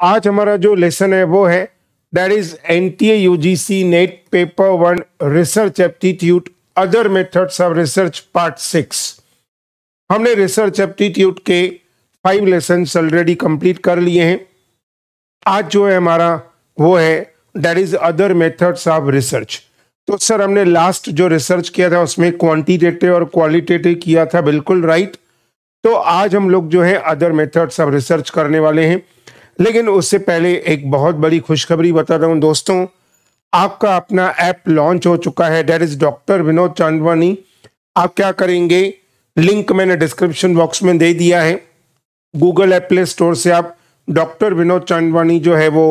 आज हमारा जो लेसन है वो है that is NTA UGC net paper 1 research aptitude other methods of research part 6। हमने रिसर्च एप्टीट्यूड के 5 लेसन ऑलरेडी कंप्लीट कर लिए हैं। आज जो है हमारा वो है that is other methods of research. तो सर हमने लास्ट जो रिसर्च किया था उसमें क्वांटिटेटिव और क्वालिटेटिव किया था, बिल्कुल राइट। तो आज हम लोग जो है अदर मेथड्स ऑफ रिसर्च करने वाले हैं, लेकिन उससे पहले एक बहुत बड़ी खुशखबरी बता रहा हूं दोस्तों। आपका अपना ऐप लॉन्च हो चुका है that is doctor Vinod Chandwani. आप क्या करेंगे, लिंक मैंने डिस्क्रिप्शन बॉक्स में दे दिया है। गूगल ऐप प्ले स्टोर से आप डॉक्टर विनोद चांदवानी जो है वो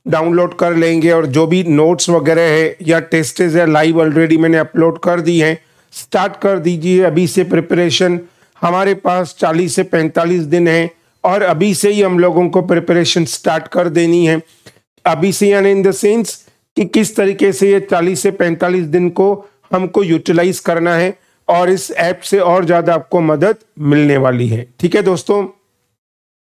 डाउनलोड कर लेंगे और जो भी नोट्स वगैरह है या टेस्टेज है लाइव ऑलरेडी मैंने अपलोड कर दी हैं। स्टार्ट कर दीजिए अभी से प्रिपरेशन। हमारे पास 40 से 45 दिन है और अभी से ही हम लोगों को प्रिपरेशन स्टार्ट कर देनी है। अभी से यानी इन द सेंस कि किस तरीके से ये 40 से 45 दिन को हमको यूटिलाइज करना है और इस ऐप से और ज़्यादा आपको मदद मिलने वाली है। ठीक है दोस्तों,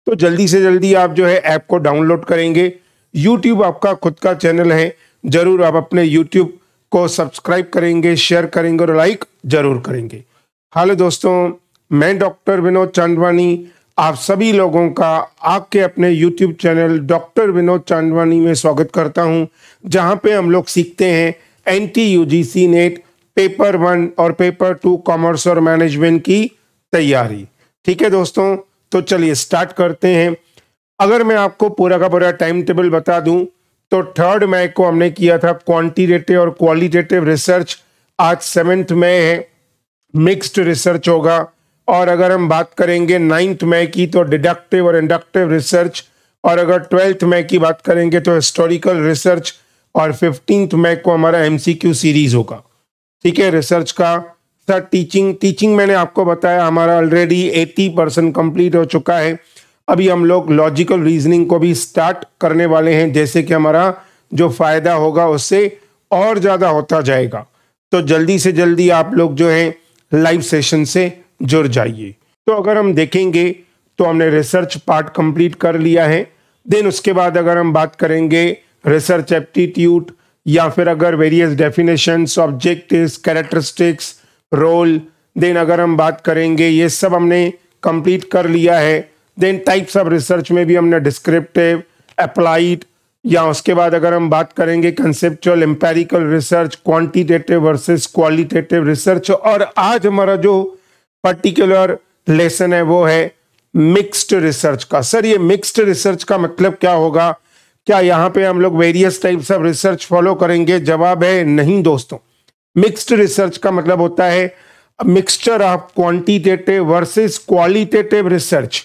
तो जल्दी से जल्दी आप जो है ऐप को डाउनलोड करेंगे। YouTube आपका खुद का चैनल है, जरूर आप अपने YouTube को सब्सक्राइब करेंगे, शेयर करेंगे और लाइक जरूर करेंगे। हेलो दोस्तों, मैं डॉक्टर विनोद चांदवानी आप सभी लोगों का आपके अपने YouTube channel doctor Vinod Chandwani में स्वागत करता हूं, जहां पे हम लोग सीखते हैं NTUGC नेट पेपर 1 और पेपर 2 कॉमर्स और मैनेजमेंट की तैयारी। ठीक है दोस्तों, तो चलिए स्टार्ट करते हैं। अगर मैं आपको पूरा का पूरा टाइम टेबल बता दूं तो 3 मई को हमने किया था क्वांटिटेटिव और क्वालिटेटिव रिसर्च। आज 7 मई है, मिक्स्ड रिसर्च होगा। और अगर हम बात करेंगे 9 मई की तो डिडक्टिव और इंडक्टिव रिसर्च, और अगर 12 मई की बात करेंगे तो हिस्टोरिकल रिसर्च, और 15 मई को हमारा MCQ सीरीज होगा। ठीक है, रिसर्च का सर टीचिंग मैंने आपको बताया हमारा ऑलरेडी 80% कंप्लीट हो चुका है। अभी हम लोग लॉजिकल रीजनिंग को भी स्टार्ट करने वाले हैं, जैसे कि हमारा जो फायदा होगा उससे और ज़्यादा होता जाएगा। तो जल्दी से जल्दी आप लोग जो है लाइव सेशन से जुड़ जाइए। तो अगर हम देखेंगे तो हमने रिसर्च पार्ट कंप्लीट कर लिया है। देन उसके बाद अगर हम बात करेंगे रिसर्च एप्टीट्यूड या फिर अगर various definitions, objectives, characteristics, role, then अगर हम बात करेंगे ये सब हमने कंप्लीट कर लिया है। देन टाइप्स ऑफ रिसर्च में भी हमने डिस्क्रिप्टिव, अप्लाइड, या उसके बाद अगर हम बात करेंगे conceptual, empirical research, quantitative versus qualitative research. और आज हमारा जो पर्टिकुलर लेसन है वो है मिक्स्ड रिसर्च का। सर ये मिक्स्ड रिसर्च का मतलब क्या होगा, क्या यहाँ पे हम लोग various types of research follow करेंगे? जवाब है नहीं दोस्तों। मिक्स्ड रिसर्च का मतलब होता है mixture of quantitative versus qualitative research,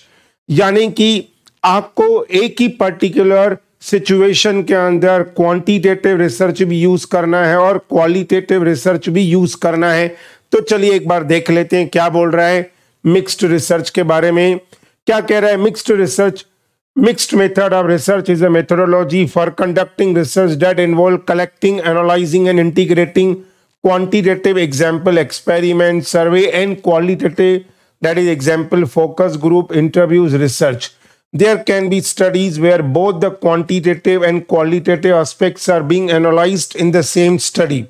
यानी कि आपको एक ही पर्टिकुलर सिचुएशन के अंदर क्वांटिटेटिव रिसर्च भी यूज करना है और क्वालिटेटिव रिसर्च भी यूज करना है। तो चलिए एक बार देख लेते हैं क्या बोल रहा है मिक्स्ड रिसर्च के बारे में। क्या कह रहा है mixed research? Mixed method of research is a methodology for conducting research that involve collecting, analysing and integrating quantitative example, experiment, survey and qualitative, that is example, focus group, interviews, research. There can be studies where both the quantitative and qualitative aspects are being analyzed in the same study.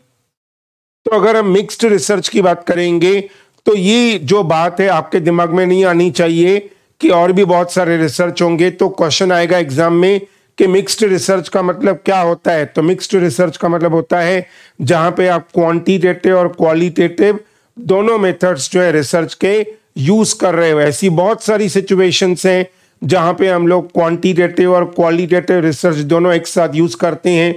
तो अगर हम mixed research की बात करेंगे तो ये जो बात है आपके दिमाग में नहीं आनी चाहिए कि और भी बहुत सारे रिसर्च होंगे। तो क्वेश्चन आएगा एग्जाम में कि मिक्स्ड रिसर्च का मतलब क्या होता है। तो मिक्स्ड रिसर्च का मतलब होता है जहां पे आप क्वांटिटेटिव और क्वालिटेटिव दोनों मेथड्स जो है रिसर्च के यूज कर रहे हो। ऐसी बहुत सारी सिचुएशंस हैं जहां पे हम लोग क्वांटिटेटिव और क्वालिटेटिव रिसर्च दोनों एक साथ यूज करते हैं।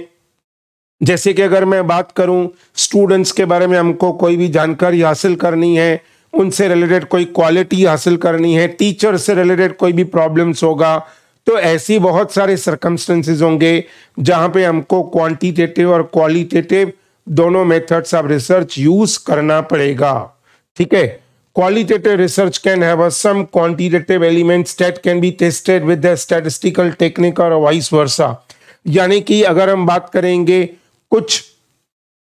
जैसे कि अगर मैं बात करूं स्टूडेंट्स के बारे में, हमको कोई भी जानकारी हासिल करनी है, उनसे रिलेटेड कोई क्वालिटी हासिल करनी है, टीचर से रिलेटेड कोई भी प्रॉब्लम्स होगा, तो ऐसी बहुत सारे सर्कमस्टेंसेस होंगे जहां पे हमको क्वांटिटेटिव और क्वालिटेटिव दोनों मेथड्स ऑफ रिसर्च यूज करना पड़ेगा। ठीक है, qualitative research can have some quantitative elements that can be tested with the statistical technique और वाइस वर्सा, यानी कि अगर हम बात करेंगे कुछ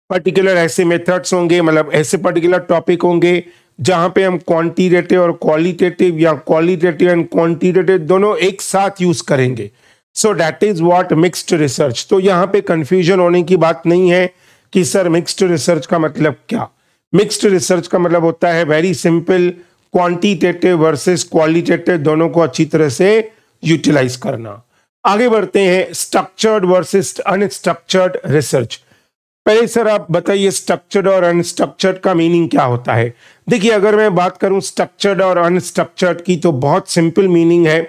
पर्टिकुलर ऐसे मेथड्स होंगे, मतलब ऐसे पर्टिकुलर टॉपिक होंगे जहां पे हम क्वांटिटेटिव और क्वालिटेटिव या क्वालिटेटिव एंड क्वांटिटेटिव दोनों एक साथ यूज करेंगे। So that is what mixed research. तो यहाँ पे कंफ्यूजन होने की बात नहीं है कि सर मिक्स्ड रिसर्च का मतलब क्या। मिक्स्ड रिसर्च का मतलब होता है very simple, quantitative versus qualitative दोनों को अच्छी तरह से यूटिलाइज करना। आगे बढ़ते हैं, स्ट्रक्चर्ड वर्सेस अनस्ट्रक्चर्ड रिसर्च। पहले सर आप बताइए स्ट्रक्चर्ड और अनस्ट्रक्चर्ड का मीनिंग क्या होता है। देखिए अगर मैं बात करूं स्ट्रक्चर्ड और अनस्ट्रक्चर्ड की तो बहुत सिंपल मीनिंग है।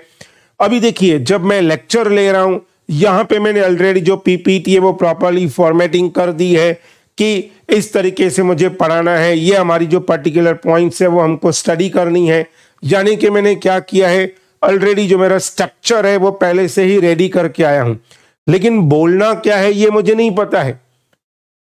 अभी देखिए जब मैं लेक्चर ले रहा हूं, यहां पे मैंने ऑलरेडी जो पीपीटी है वो प्रॉपरली फॉर्मेटिंग कर दी है कि इस तरीके से मुझे पढ़ाना है, ये हमारी जो पर्टिकुलर पॉइंट्स है वो हमको स्टडी करनी है। यानी कि मैंने क्या किया है, ऑलरेडी जो मेरा स्ट्रक्चर है वो पहले से ही रेडी करके आया हूं। लेकिन बोलना क्या है ये मुझे नहीं पता है,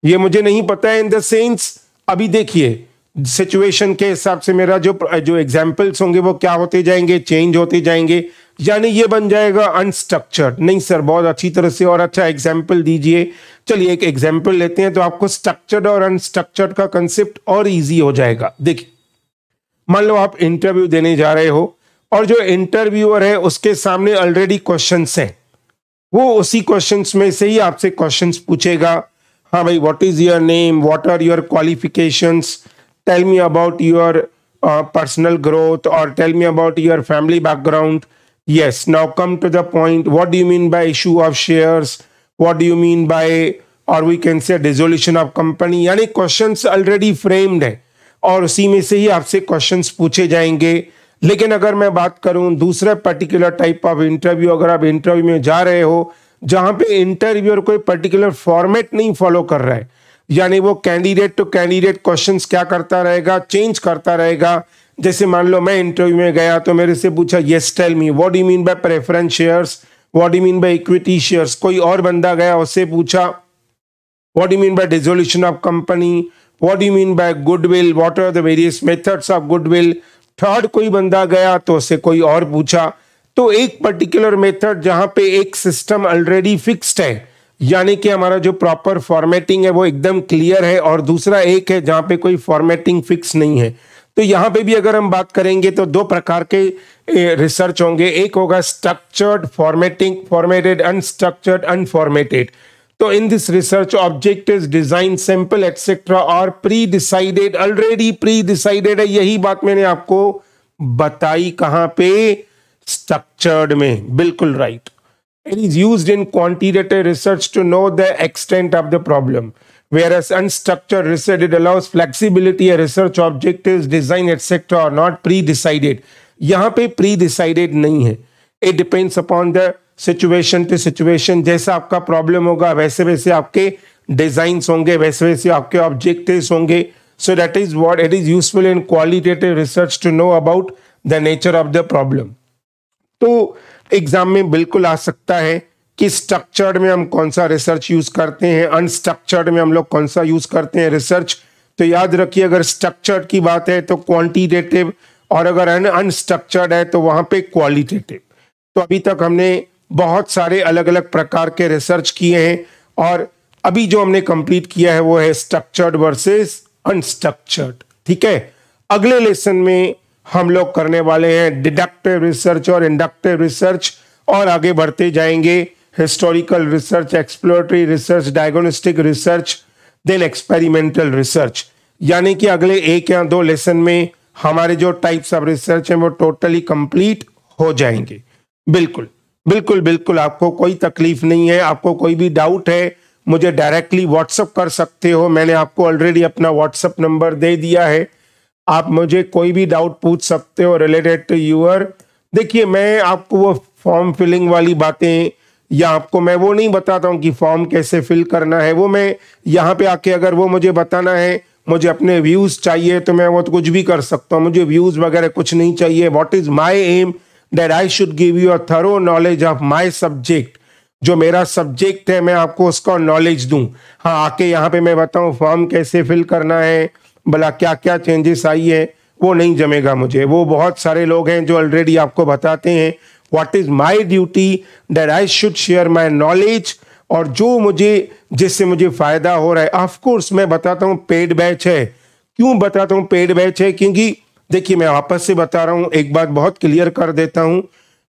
ये मुझे नहीं पता है इन द सेंस अभी देखिए सिचुएशन के हिसाब से मेरा जो एग्जाम्पल्स होंगे वो क्या होते जाएंगे, चेंज होते जाएंगे, यानी ये बन जाएगा अनस्ट्रक्चर्ड। नहीं सर बहुत अच्छी तरह से और अच्छा एग्जाम्पल दीजिए। चलिए एक एग्जाम्पल लेते हैं तो आपको स्ट्रक्चर्ड और अनस्ट्रक्चर्ड का कंसेप्ट और इजी हो जाएगा। देखिए मान लो आप इंटरव्यू देने जा रहे हो और जो इंटरव्यूअर है उसके सामने ऑलरेडी क्वेश्चंस हैं, वो उसी क्वेश्चंस में से ही आपसे क्वेश्चंस पूछेगा। हाँ भाई, what is your name, what are your qualifications, tell me about your personal growth or tell me about your family background. Yes, now come to the point. What do you mean by issue of shares? What do you mean by, or we can say dissolution of company? यानी questions already framed है और उसी में से ही आपसे questions पूछे जाएंगे। लेकिन अगर मैं बात करूं दूसरे पर्टिकुलर टाइप ऑफ इंटरव्यू, अगर आप इंटरव्यू में जा रहे हो जहां पे इंटरव्यूअर कोई पर्टिकुलर फॉर्मेट नहीं फॉलो कर रहा है, यानी वो कैंडिडेट टू कैंडिडेट क्वेश्चंस क्या करता रहेगा, चेंज करता रहेगा। जैसे मान लो मैं इंटरव्यू में गया तो मेरे से पूछा yes tell me what do you mean by preference shares, what do you mean by equity shares. कोई और बंदा गया उससे पूछा what do you mean by dissolution of company, what do you mean by goodwill, what are the various methods of goodwill. Third कोई बंदा गया तो उससे कोई और पूछा। तो एक पर्टिकुलर मेथड जहां पे एक सिस्टम ऑलरेडी फिक्स्ड है, यानी कि हमारा जो प्रॉपर फॉर्मेटिंग है वो एकदम क्लियर है, और दूसरा एक है जहां पे कोई फॉर्मेटिंग फिक्स नहीं है। तो यहां पे भी अगर हम बात करेंगे तो दो प्रकार के रिसर्च होंगे, एक होगा structured formatting, formatted, unstructured unformatted. तो in this research objectives, design, sample etcetera और pre decided, already pre decided है। यही बात मैंने आपको बताई कहां पे, स्ट्रक्चर्ड में, बिल्कुल right. It is used in quantitative research to know the extent of the problem, whereas unstructured research it allows flexibility, research objectives, design etc. are not pre-decided. यहाँ पे pre-decided नहीं है, it depends upon the situation to situation। जैसा आपका problem होगा वैसे वैसे आपके डिजाइन्स होंगे, वैसे वैसे आपके ऑब्जेक्टिव्स होंगे। So that is what it is useful in qualitative research to know about the nature of the problem। तो एग्जाम में बिल्कुल आ सकता है कि स्ट्रक्चर्ड में हम कौन सा रिसर्च यूज करते हैं, अनस्ट्रक्चर्ड में हम लोग कौन सा यूज करते हैं रिसर्च। तो याद रखिए अगर स्ट्रक्चर्ड की बात है तो क्वांटिटेटिव, और अगर अनस्ट्रक्चर्ड है तो वहां पे क्वालिटेटिव। तो अभी तक हमने बहुत सारे अलग अलग प्रकार के रिसर्च किए हैं, और अभी जो हमने कंप्लीट किया है वो है स्ट्रक्चर्ड वर्सेस अनस्ट्रक्चर्ड। ठीक है, अगले लेसन में हम लोग करने वाले हैं डिडक्टिव रिसर्च और इंडक्टिव रिसर्च, और आगे बढ़ते जाएंगे historical research, exploratory research, diagnostic research, then experimental research. यानी कि अगले एक या दो लेसन में हमारे जो टाइप्स ऑफ रिसर्च हैं वो टोटली कंप्लीट हो जाएंगे। बिल्कुल बिल्कुल बिल्कुल, आपको कोई तकलीफ नहीं है, आपको कोई भी डाउट है मुझे डायरेक्टली व्हाट्सअप कर सकते हो। मैंने आपको ऑलरेडी अपना व्हाट्सअप नंबर दे दिया है, आप मुझे कोई भी डाउट पूछ सकते हो रिलेटेड टू यूर। देखिए मैं आपको वो फॉर्म फिलिंग वाली बातें, या आपको मैं वो नहीं बताता हूँ कि फॉर्म कैसे फिल करना है, वो मैं यहाँ पे आके अगर वो मुझे बताना है, मुझे अपने व्यूज चाहिए तो मैं वो तो कुछ भी कर सकता हूँ, मुझे व्यूज वगैरह कुछ नहीं चाहिए। What is my aim, that I should give you a thorough knowledge of my subject. जो मेरा सब्जेक्ट है मैं आपको उसका नॉलेज दूं। हाँ, आके यहाँ पे मैं बताऊँ फॉर्म कैसे फिल करना है, भला क्या क्या चेंजेस आई है, वो नहीं जमेगा मुझे। वो बहुत सारे लोग हैं जो ऑलरेडी आपको बताते हैं। What is my duty, that I should share my knowledge, और जो मुझे जिससे मुझे फायदा हो रहा है। ऑफ कोर्स मैं बताता हूँ पेड बैच है। क्यों बताता हूँ पेड बैच है, क्योंकि देखिए मैं वापस से बता रहा हूँ, एक बात बहुत क्लियर कर देता हूँ,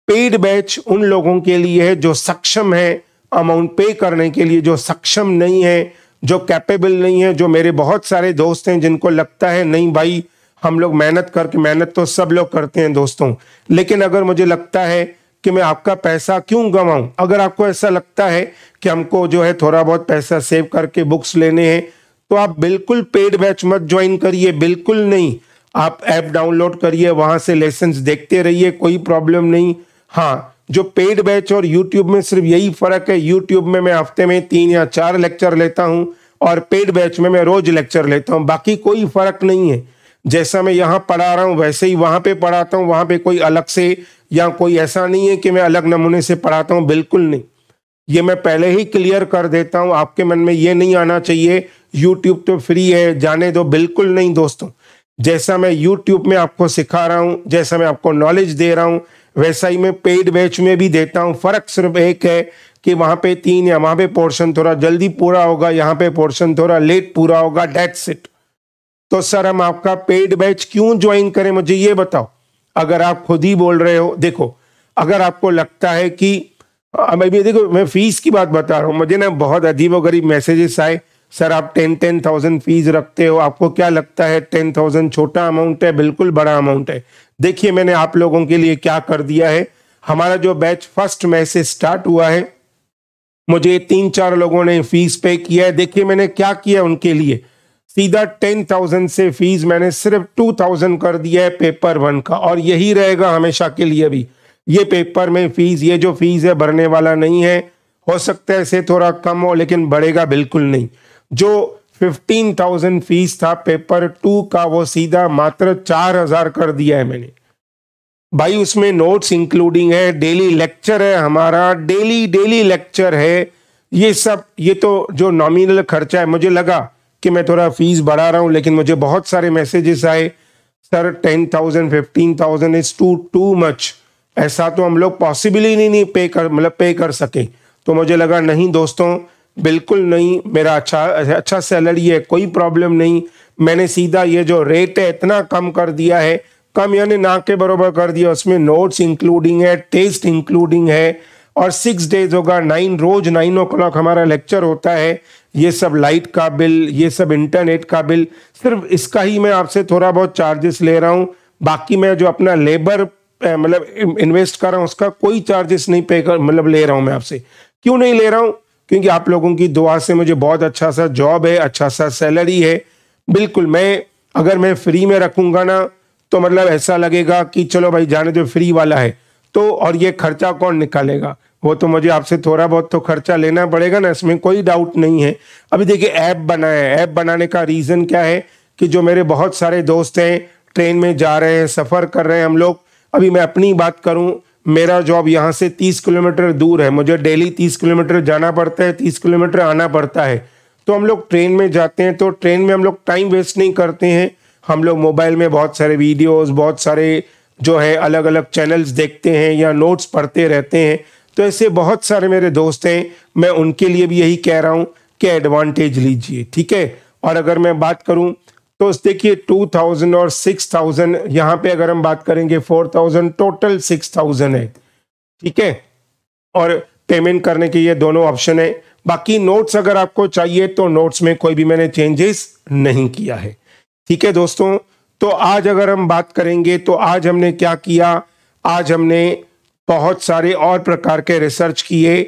पेड बैच उन लोगों के लिए है जो सक्षम है अमाउंट पे करने के लिए, जो सक्षम नहीं है, जो कैपेबल नहीं है। जो मेरे बहुत सारे दोस्त हैं जिनको लगता है नहीं भाई हम लोग मेहनत करके, मेहनत तो सब लोग करते हैं दोस्तों, लेकिन अगर मुझे लगता है कि मैं आपका पैसा क्यों गंवाऊं, अगर आपको ऐसा लगता है कि हमको जो है थोड़ा बहुत पैसा सेव करके बुक्स लेने हैं, तो आप बिल्कुल पेड बैच मत ज्वाइन करिए, बिल्कुल नहीं। आप ऐप डाउनलोड करिए, वहां से लेसन्स देखते रहिए, कोई प्रॉब्लम नहीं। हाँ, जो पेड बैच और यूट्यूब में सिर्फ यही फर्क है, यूट्यूब में मैं हफ्ते में 3 या 4 लेक्चर लेता हूं और पेड बैच में मैं रोज लेक्चर लेता हूं, बाकी कोई फर्क नहीं है। जैसा मैं यहाँ पढ़ा रहा हूँ वैसे ही वहां पे पढ़ाता हूँ, वहां पे कोई अलग से या कोई ऐसा नहीं है कि मैं अलग नमूने से पढ़ाता हूँ, बिल्कुल नहीं। ये मैं पहले ही क्लियर कर देता हूँ, आपके मन में ये नहीं आना चाहिए यूट्यूब तो फ्री है जाने दो, बिल्कुल नहीं दोस्तों। जैसा मैं यूट्यूब में आपको सिखा रहा हूँ, जैसा मैं आपको नॉलेज दे रहा हूँ, वैसा ही मैं पेड बैच में भी देता हूँ। फर्क सिर्फ एक है कि वहां पे 3 या वहां पे पोर्शन थोड़ा जल्दी पूरा होगा, यहाँ पे पोर्शन थोड़ा लेट पूरा होगा, दैट्स इट। तो सर हम आपका पेड बैच क्यों ज्वाइन करें, मुझे ये बताओ। अगर आप खुद ही बोल रहे हो, देखो अगर आपको लगता है कि अभी देखो मैं फीस की बात बता रहा हूँ, मुझे ना बहुत अजीबोगरीब मैसेजेस आए, सर आप 10,000 फीस रखते हो, आपको क्या लगता है 10,000 छोटा अमाउंट है? बिल्कुल बड़ा अमाउंट है। देखिए मैंने आप लोगों के लिए क्या कर दिया है, हमारा जो बैच 1 मई से स्टार्ट हुआ है, मुझे 3-4 लोगों ने फीस पे किया है। देखिए मैंने क्या किया उनके लिए, सीधा 10,000 से फीस मैंने सिर्फ 2,000 कर दिया है पेपर 1 का, और यही रहेगा हमेशा के लिए भी। ये पेपर में फीस, ये जो फीस है भरने वाला नहीं है, हो सकता है इसे थोड़ा कम हो लेकिन बढ़ेगा बिल्कुल नहीं। जो 15,000 फीस था पेपर 2 का, वो सीधा मात्र 4,000 कर दिया है मैंने भाई। उसमें नोट्स इंक्लूडिंग है, डेली लेक्चर है हमारा, डेली लेक्चर है, ये सब। ये तो जो नॉमिनल खर्चा है, मुझे लगा कि मैं थोड़ा फीस बढ़ा रहा हूं, लेकिन मुझे बहुत सारे मैसेजेस आए, सर 10,000 15,000 इज टू मच, ऐसा तो हम लोग पॉसिबल ही नहीं पे कर सके। तो मुझे लगा नहीं दोस्तों बिल्कुल नहीं, मेरा अच्छा सैलरी है, कोई प्रॉब्लम नहीं। मैंने सीधा ये जो रेट है इतना कम कर दिया है, कम यानी ना के बराबर कर दिया। उसमें नोट्स इंक्लूडिंग है, टेस्ट इंक्लूडिंग है, और 6 डेज होगा, रोज 9 o'clock हमारा लेक्चर होता है। ये सब लाइट का बिल, ये सब इंटरनेट का बिल, सिर्फ इसका ही मैं आपसे थोड़ा बहुत चार्जेस ले रहा हूँ। बाकी मैं जो अपना लेबर मतलब इन्वेस्ट कर रहा हूँ उसका कोई चार्जेस नहीं ले रहा हूँ मैं आपसे। क्यों नहीं ले रहा हूँ? क्योंकि आप लोगों की दुआ से मुझे बहुत अच्छा सा जॉब है, अच्छा सा सैलरी है। बिल्कुल अगर मैं फ्री में रखूंगा ना तो मतलब ऐसा लगेगा कि चलो भाई जाने दो, फ्री वाला है तो, और ये खर्चा कौन निकालेगा? वो तो मुझे आपसे थोड़ा बहुत तो खर्चा लेना पड़ेगा ना, इसमें कोई डाउट नहीं है। अभी देखिए ऐप बनाया है, ऐप बनाने का रीज़न क्या है कि जो मेरे बहुत सारे दोस्त हैं ट्रेन में जा रहे हैं, सफ़र कर रहे हैं हम लोग। अभी मैं अपनी बात करूं, मेरा जॉब यहाँ से 30 किलोमीटर दूर है, मुझे डेली 30 किलोमीटर जाना पड़ता है, 30 किलोमीटर आना पड़ता है। तो हम लोग ट्रेन में जाते हैं, तो ट्रेन में हम लोग टाइम वेस्ट नहीं करते हैं, हम लोग मोबाइल में बहुत सारे वीडियोस, बहुत सारे जो है अलग अलग चैनल्स देखते हैं या नोट्स पढ़ते रहते हैं। तो ऐसे बहुत सारे मेरे दोस्त हैं, मैं उनके लिए भी यही कह रहा हूँ कि एडवांटेज लीजिए, ठीक है। और अगर मैं बात करूँ तो देखिए 2,000 और 6,000, यहाँ पे अगर हम बात करेंगे 4,000, टोटल 6,000 है, ठीक है। और पेमेंट करने के ये दोनों ऑप्शन है। बाकी नोट्स अगर आपको चाहिए तो नोट्स में कोई भी मैंने चेंजेस नहीं किया है, ठीक है दोस्तों। तो आज अगर हम बात करेंगे तो आज हमने क्या किया, आज हमने बहुत सारे और प्रकार के रिसर्च किए।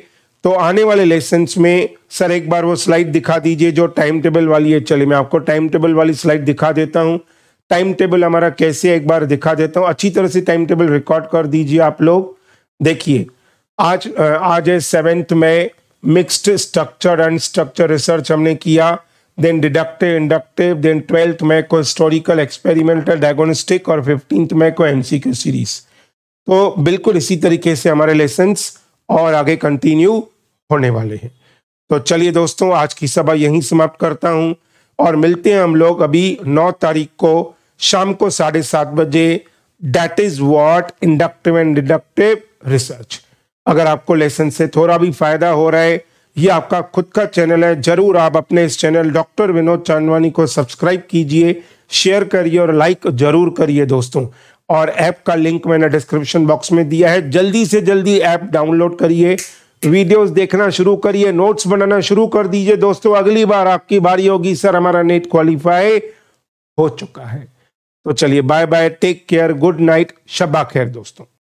तो आने वाले लेसन्स में सर एक बार वो स्लाइड दिखा दीजिए जो टाइम टेबल वाली है। चलिए मैं आपको टाइम टेबल वाली स्लाइड दिखा देता हूँ। टाइम टेबल हमारा कैसे एक बार दिखा देता हूँ, अच्छी तरह से टाइम टेबल रिकॉर्ड कर दीजिए आप लोग। देखिए आज है 7 मई, mixed structure and structure research हमने किया। Then deductive inductive, then 12th मई को हिस्टोरिकल एक्सपेरिमेंटल डायग्नोस्टिक, और 15th मई को एमसीक्यू सीरीज। तो बिल्कुल इसी तरीके से हमारे लेसन्स और आगे कंटिन्यू होने वाले हैं। तो चलिए दोस्तों आज की सभा यहीं समाप्त करता हूं, और मिलते हैं हम लोग अभी 9 तारीख को शाम को 7:30 बजे। That is what inductive and deductive research. अगर आपको लेसन से थोड़ा भी फायदा हो रहा है, ये आपका खुद का चैनल है, जरूर आप अपने इस चैनल डॉक्टर विनोद चांदवानी को सब्सक्राइब कीजिए, शेयर करिए और लाइक जरूर करिए दोस्तों। और ऐप का लिंक मैंने डिस्क्रिप्शन बॉक्स में दिया है। जल्दी से जल्दी ऐप डाउनलोड करिए, वीडियोस देखना शुरू करिए, नोट्स बनाना शुरू कर दीजिए। दोस्तों अगली बार आपकी बारी होगी, सर हमारा नेट क्वालिफाई हो चुका है। तो चलिए bye bye, take care, good night, शब्बा खैर दोस्तों।